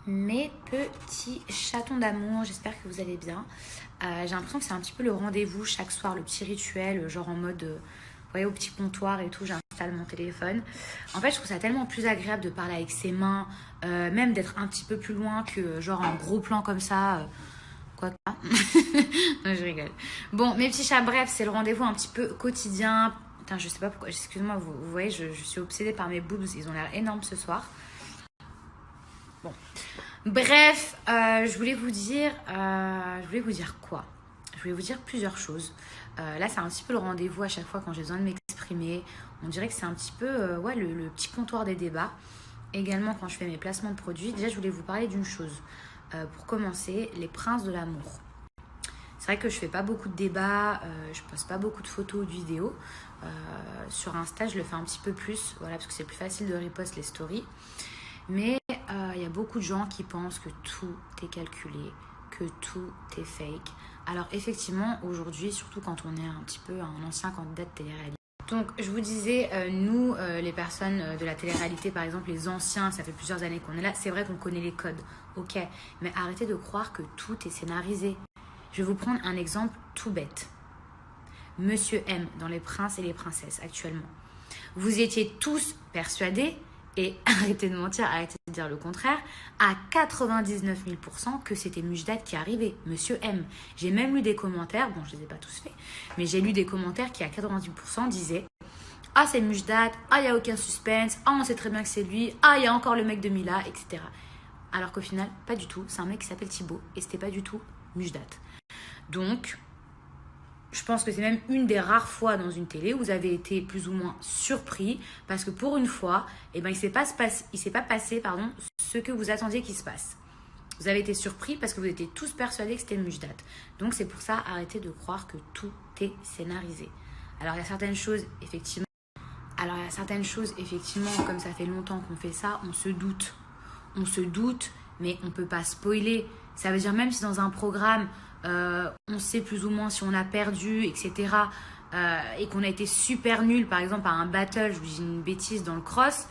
Mes petits chatons d'amour, j'espère que vous allez bien. J'ai l'impression que c'est un petit peu le rendez-vous chaque soir, le petit rituel, genre en mode, vous voyez, au petit comptoir et tout, j'installe mon téléphone. En fait, je trouve ça tellement plus agréable de parler avec ses mains, même d'être un petit peu plus loin que genre un gros plan comme ça. Quoi que... Non, je rigole. Bon, mes petits chats, bref, c'est le rendez-vous un petit peu quotidien. Putain, je sais pas pourquoi, excusez-moi, vous voyez, je suis obsédée par mes boobs, ils ont l'air énormes ce soir. Bon. Bref, je voulais vous dire quoi? Je voulais vous dire plusieurs choses. Là, c'est un petit peu le rendez-vous à chaque fois quand j'ai besoin de m'exprimer. On dirait que c'est un petit peu ouais, le petit comptoir des débats. Également, quand je fais mes placements de produits, déjà, je voulais vous parler d'une chose. Pour commencer, les princes de l'amour. C'est vrai que je fais pas beaucoup de débats, je poste pas beaucoup de photos ou de vidéos. Sur Insta, je le fais un petit peu plus, voilà, parce que c'est plus facile de repost les stories. Mais il y a beaucoup de gens qui pensent que tout est calculé, que tout est fake. Alors effectivement, aujourd'hui, surtout quand on est un petit peu un ancien candidat de télé-réalité. Donc je vous disais, nous, les personnes de la télé-réalité, par exemple les anciens, ça fait plusieurs années qu'on est là, c'est vrai qu'on connaît les codes, ok. Mais arrêtez de croire que tout est scénarisé. Je vais vous prendre un exemple tout bête. Monsieur M dans Les Princes et les Princesses actuellement. Vous étiez tous persuadés, et arrêtez de mentir, arrêtez de dire le contraire, à 99 000% que c'était Mujdat qui arrivait, Monsieur M. J'ai même lu des commentaires, bon je ne les ai pas tous faits, mais j'ai lu des commentaires qui à 98% disaient « Ah c'est Mujdat, ah il n'y a aucun suspense, ah on sait très bien que c'est lui, ah il y a encore le mec de Mila, etc. » Alors qu'au final, pas du tout, c'est un mec qui s'appelle Thibaut, et c'était pas du tout Mujdat. Donc... je pense que c'est même une des rares fois dans une télé où vous avez été plus ou moins surpris parce que pour une fois, eh ben, il ne s'est pas passé ce que vous attendiez qu'il se passe. Vous avez été surpris parce que vous étiez tous persuadés que c'était Mujdat. Donc c'est pour ça, arrêtez de croire que tout est scénarisé. Alors il y a certaines choses, effectivement, comme ça fait longtemps qu'on fait ça, on se doute. On se doute, mais on ne peut pas spoiler. Ça veut dire même si dans un programme... on sait plus ou moins si on a perdu, etc. Et qu'on a été super nul, par exemple, à un battle, je vous dis une bêtise, dans le cross,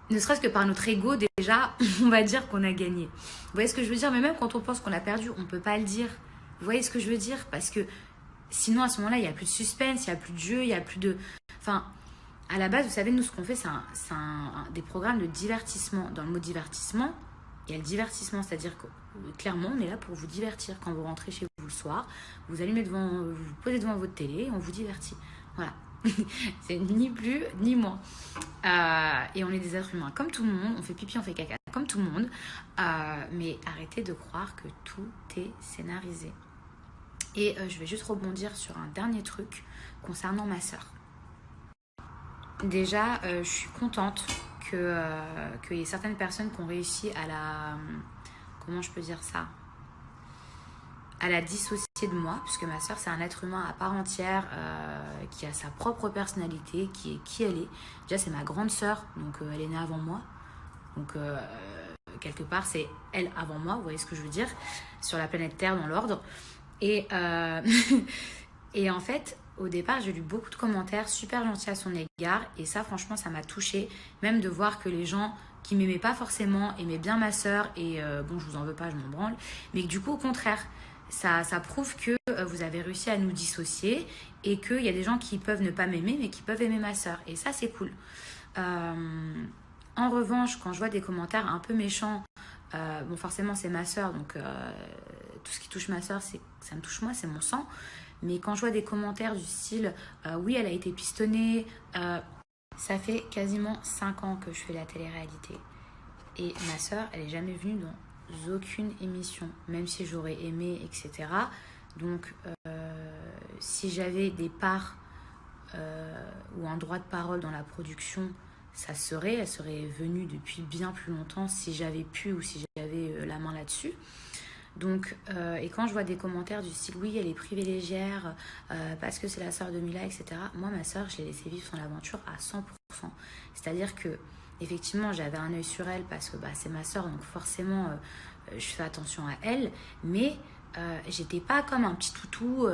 ne serait-ce que par notre ego, déjà, on va dire qu'on a gagné. Vous voyez ce que je veux dire? Mais même quand on pense qu'on a perdu, on ne peut pas le dire. Vous voyez ce que je veux dire? Parce que sinon, à ce moment-là, il n'y a plus de suspense, il n'y a plus de jeu, il n'y a plus de... Enfin, à la base, vous savez, nous, ce qu'on fait, c'est des programmes de divertissement. Dans le mot divertissement, il y a le divertissement, c'est-à-dire que clairement, on est là pour vous divertir. Quand vous rentrez chez vous le soir, vous vous posez devant votre télé et on vous divertit. Voilà. C'est ni plus ni moins. Et on est des êtres humains comme tout le monde. On fait pipi, on fait caca comme tout le monde. Mais arrêtez de croire que tout est scénarisé. Et je vais juste rebondir sur un dernier truc concernant ma sœur. Déjà, je suis contente qu'il y ait certaines personnes qui ont réussi à la... comment je peux dire ça? À la dissocier de moi, puisque ma sœur, c'est un être humain à part entière, qui a sa propre personnalité, qui est qui elle est. Déjà, c'est ma grande sœur, donc elle est née avant moi. Donc, quelque part, c'est elle avant moi, vous voyez ce que je veux dire? Sur la planète Terre, dans l'ordre. Et, et en fait... au départ, j'ai lu beaucoup de commentaires super gentils à son égard et ça, franchement, ça m'a touchée. Même de voir que les gens qui m'aimaient pas forcément aimaient bien ma sœur et bon, je vous en veux pas, je m'en branle. Mais que du coup, au contraire, ça prouve que vous avez réussi à nous dissocier et qu'il y a des gens qui peuvent ne pas m'aimer mais qui peuvent aimer ma sœur. Et ça, c'est cool. En revanche, quand je vois des commentaires un peu méchants, bon, forcément, c'est ma sœur, donc tout ce qui touche ma sœur, ça me touche moi, c'est mon sang. Mais quand je vois des commentaires du style oui, elle a été pistonnée, ça fait quasiment 5 ans que je fais la télé-réalité. Et ma sœur, elle n'est jamais venue dans aucune émission, même si j'aurais aimé, etc. Donc, si j'avais des parts ou un droit de parole dans la production, elle serait venue depuis bien plus longtemps si j'avais pu ou si j'avais la main là-dessus. Donc, et quand je vois des commentaires du style oui, elle est privilégiée parce que c'est la sœur de Mila, etc. Moi, ma sœur, je l'ai laissée vivre son aventure à 100%. C'est-à-dire que, effectivement, j'avais un œil sur elle parce que c'est ma sœur, donc forcément, je fais attention à elle. Mais j'étais pas comme un petit toutou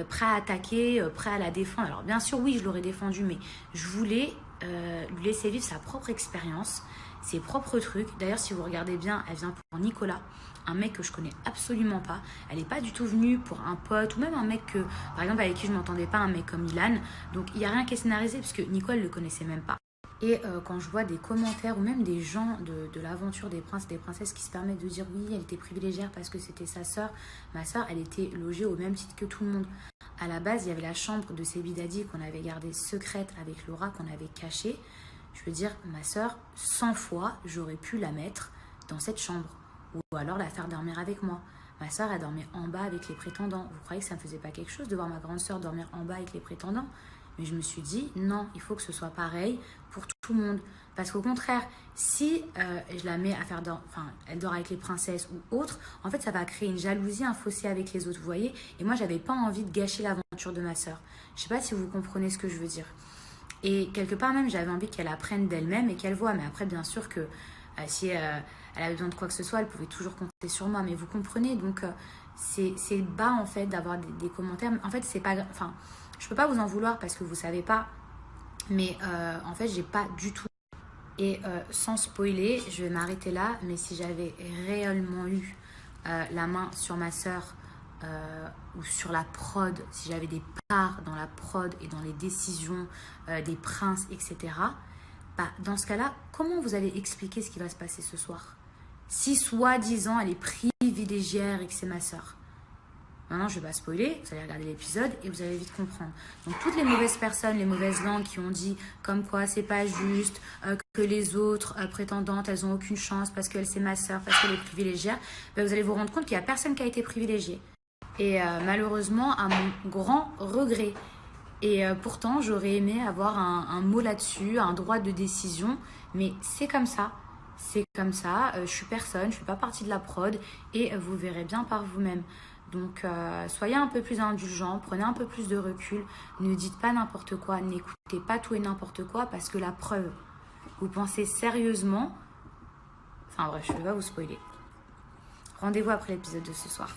prêt à attaquer, prêt à la défendre. Alors bien sûr, oui, je l'aurais défendu, mais je voulais lui laisser vivre sa propre expérience, ses propres trucs. D'ailleurs, si vous regardez bien, elle vient pour Nicolas, un mec que je connais absolument pas. Elle n'est pas du tout venue pour un pote ou même un mec que, par exemple, avec qui je m'entendais pas, un mec comme Ilan. Donc il n'y a rien qui est scénarisé puisque Nicole le connaissait même pas. Et quand je vois des commentaires ou même des gens de l'aventure des princes et des princesses qui se permettent de dire oui, elle était privilégiée parce que c'était sa sœur. Ma sœur, elle était logée au même titre que tout le monde. À la base, il y avait la chambre de Sebi Dadi qu'on avait gardée secrète avec Laura, qu'on avait cachée. Je veux dire, ma sœur, 100 fois, j'aurais pu la mettre dans cette chambre. Ou alors la faire dormir avec moi. Ma sœur, elle dormait en bas avec les prétendants. Vous croyez que ça ne me faisait pas quelque chose de voir ma grande sœur dormir en bas avec les prétendants? Mais je me suis dit, non, il faut que ce soit pareil pour tout le monde. Parce qu'au contraire, si je la mets à faire elle dort avec les princesses ou autres, en fait, ça va créer une jalousie, un fossé avec les autres, vous voyez. Et moi, j'avais pas envie de gâcher l'aventure de ma sœur. Je sais pas si vous comprenez ce que je veux dire. Et quelque part même, j'avais envie qu'elle apprenne d'elle-même et qu'elle voit. Mais après, bien sûr que si elle avait besoin de quoi que ce soit, elle pouvait toujours compter sur moi. Mais vous comprenez, donc c'est bas en fait d'avoir des commentaires. En fait, c'est pas... Enfin, je peux pas vous en vouloir parce que vous savez pas. Mais en fait, j'ai pas du tout. Et sans spoiler, je vais m'arrêter là. Mais si j'avais réellement eu la main sur ma sœur ou sur la prod, si j'avais des parts dans la prod et dans les décisions des princes, etc., bah, dans ce cas-là, comment vous allez expliquer ce qui va se passer ce soir? Si soi-disant elle est privilégiée et que c'est ma sœur. Maintenant, je ne vais pas spoiler, vous allez regarder l'épisode et vous allez vite comprendre. Donc, toutes les mauvaises personnes, les mauvaises langues qui ont dit comme quoi c'est pas juste, que les autres prétendantes, elles n'ont aucune chance parce qu'elle c'est ma sœur, parce qu'elle est privilégiée, ben, vous allez vous rendre compte qu'il n'y a personne qui a été privilégié. Et malheureusement, à mon grand regret. Et pourtant, j'aurais aimé avoir un mot là-dessus, un droit de décision. Mais c'est comme ça. C'est comme ça. Je suis personne, je ne fais pas partie de la prod. Et vous verrez bien par vous-même. Donc, soyez un peu plus indulgents, prenez un peu plus de recul. Ne dites pas n'importe quoi, n'écoutez pas tout et n'importe quoi. Parce que la preuve, vous pensez sérieusement... Enfin bref, je ne vais pas vous spoiler. Rendez-vous après l'épisode de ce soir.